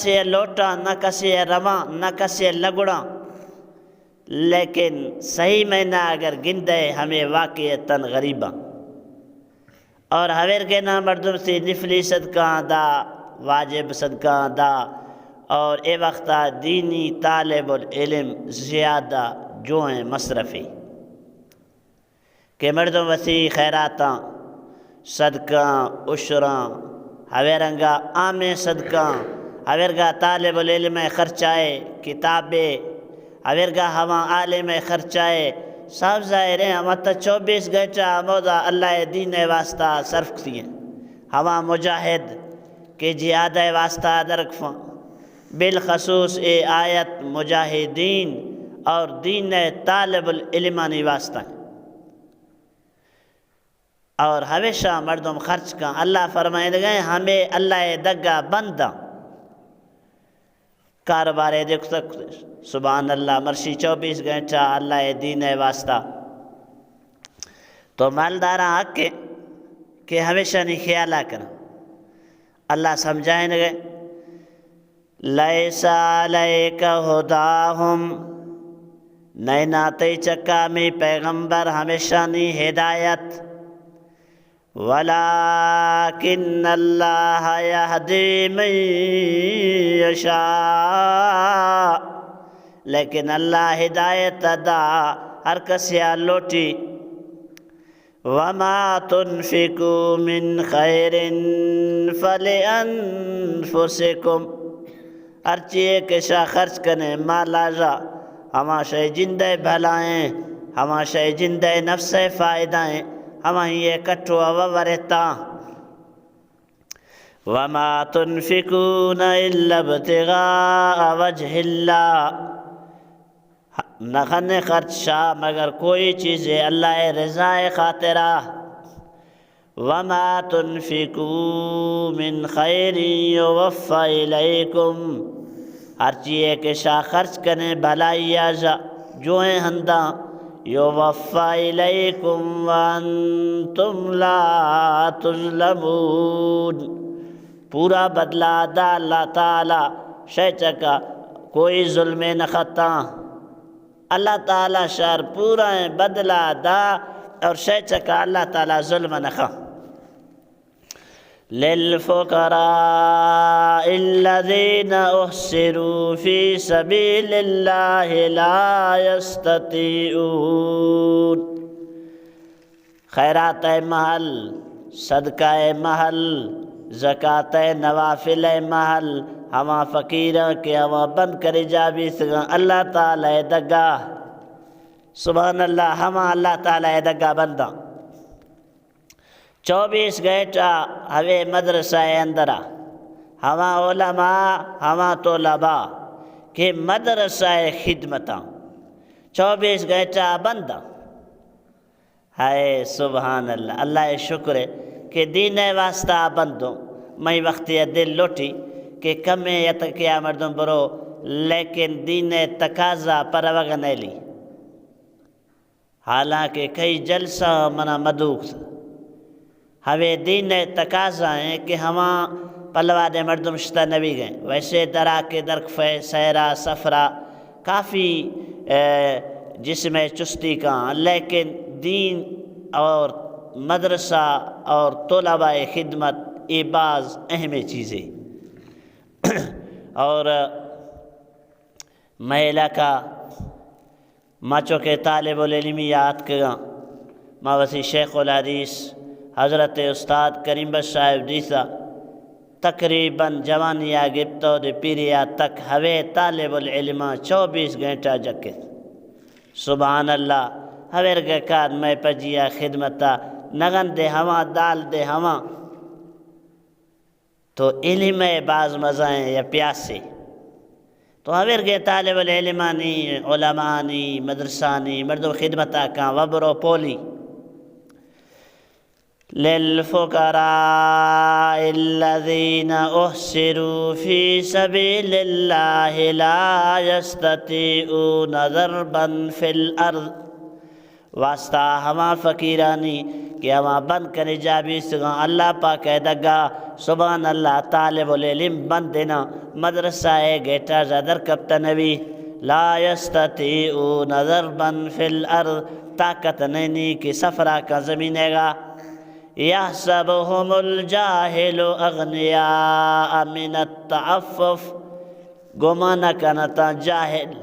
کسے لوٹا نہ کسے رواں نہ کسے لگڑاں، لیکن صحیح معنی اگر گندے ہمیں واقعتاً غریباں، اور ہور کے نا مردم سی نفلی صدقہ دا واجب صدقہ دا، اور اے وقتا دینی طالب العلم زیادہ جو ہیں مصرفی کہ مردم وسیع خیراتاں صدقاں عشراں ہورنگا عام صدقاں ہورگا طالب العلم خرچائے کتابیں ہورگا ہوا عالم خرچائے سب ظاہر ہیں ہم 24 گھنٹہ مودا اللہ دین واسطہ صرف کیے ہوا مجاہد کہ جہاد واسطہ درکفاں بالخصوص اے آیت مجاہدین اور دین طالب العلمانی واسطہ اور ہمیشہ مردم خرچ کا اللہ فرمائے گئے ہمیں اللہ دگا بندہ کاروبار دیکھ سکتے سبحان اللہ مرشی 24 گھنٹہ اللہ دین واسطہ تو مالدارہ حق ہے کہ ہمیشہ نہیں خیالہ کرنا اللہ سمجھائیں گے لیس علیک ہداہم نئے ناتے چکا میں پیغمبر ہمیشہ نہیں ہدایت ولیکن اللہ یہدی من یشاء لیکن اللہ ہدایت دا ہر کسیا لوٹی وما تنفقوا من خیر فلانفسکم ہر چیز کے شاہ خرچ کرنے مالا جا ہما شے جندے بھلائیں ہما شے جندے نفس فائدائیں ہما یہ کٹھو وورتا وما تنفقون الا ابتغاء وجہ اللہ نخن خرچ شاہ مگر کوئی چیز اللہ رضا خاطرہ وما تنفقوا من خیر یوفی الیکم ہر چیز کے شاہ خرچ کرنے بھلائی آجا جو ہیں ہنداں یوفی الیکم وانتم لا تظلمون پورا بدلہ دا اللہ تعالی شے چکا کوئی ظلم نہ خطاں اللہ تعالیٰ شار پورا بدلہ دا اور شے چکا اللہ تعالیٰ ظلم نخا للفقراء الذین احصروا فی سبیل اللہ لا یستطیعون خیرات محل صدقہ محل زکاة نوافل محل ہما فقیرہ کے ہما بند کری جا بھی سگا اللہ تعالی دگا سبحان اللہ ہما اللہ تعالی دگا بندہ 24 گھنٹہ ہوے مدرسہ اندرہ ہما علماء ہما طلباء کہ مدرسہ خدمتاں 24 گھنٹہ بندہ ہائے سبحان اللہ اللہ شکر ہے کہ دین واسطہ بندوں میں وقتی دل لوٹی کہ کمیں یتکیا مردم برو لیکن دین تقاضا پروگ نیلی حالانکہ کئی جلسہ منا مدوک ہوے دین تقاضا ہیں کہ ہما پلوا دے مردم شتا نبی گئے ویسے درا کے درکفے سیرا سفرہ کافی جسم چستی کا لیکن دین اور مدرسہ اور طلباء خدمت یہ بعض اہم چیزیں اور میں علاقہ ماچو کے طالب العلمیات کے ماوسی شیخ الحدیث حضرت استاد کریم بخش صاحب دیسا تقریباً جوانیہ گپتو دے پیریا تک ہوے طالب العلم 24 گھنٹہ جکے سبحان اللہ ہویر کے کار میں پجیا خدمتا نگن دے ہوا دال دے ہوا تو علم بعض مزائیں یا پیاسے تو ہویر کے طالب العلمانی علمانی مدرسانی مردم خدمتا کا وبرو پولی للفقراء الذين احصروا في سبيل الله لا يستطيعون ضربا في الارض واسطہ ہما فقیرانی کہ ہما بند کرے جابی سگاں اللہ پاک دگا سبحان اللہ طالب العلم بند دینا مدرسہ گیٹا زدر کبتا نبی لا یستطیعون ضربا فی الارض طاقت نہیں کہ سفرہ کا زمین گا یحسبهم الجاہل اغنیاء من التعفف گمانہ کنتا جاہل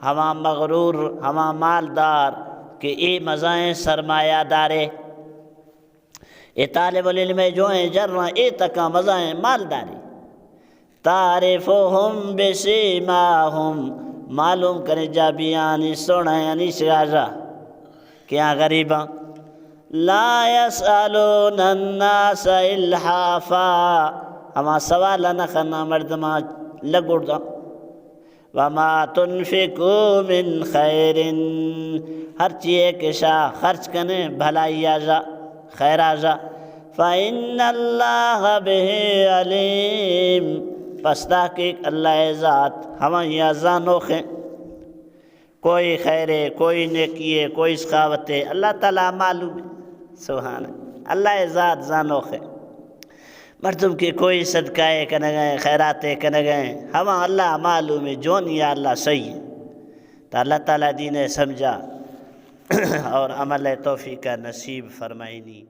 ہما مغرور ہما مالدار کہ ای مزائیں سرمایہ دارے اے طالب العلم جو ہیں جرہ اے تکا مزائیں مالداری تعرفهم بسیماہم معلوم کرے جا بیانی سونا یعنی شراجہ کیا غریباں لا يسألون الناس الحافا ہما سوال نخنا مردما لگوڑ دا وما تنفقوا من خیر ہر چیئے کے شاہ خرچ کنے بھلائی آجا خیر آجا فإن اللہ بہ علیم پس تحقیق اللہ ذات ہما یا زانوخیں کوئی خیرے کوئی نیکیے کوئی سخاوتے اللہ تعالیٰ معلوم ہے سبحان اللہ ذات زانوخ ہے مردم کی کوئی صدقائے کنے گئے خیراتیں کنے گئے ہما اللہ معلوم ہے جون یا اللہ صحیح تو اللہ تعالیٰ دین سمجھا اور عمل توفیق نصیب فرمائنی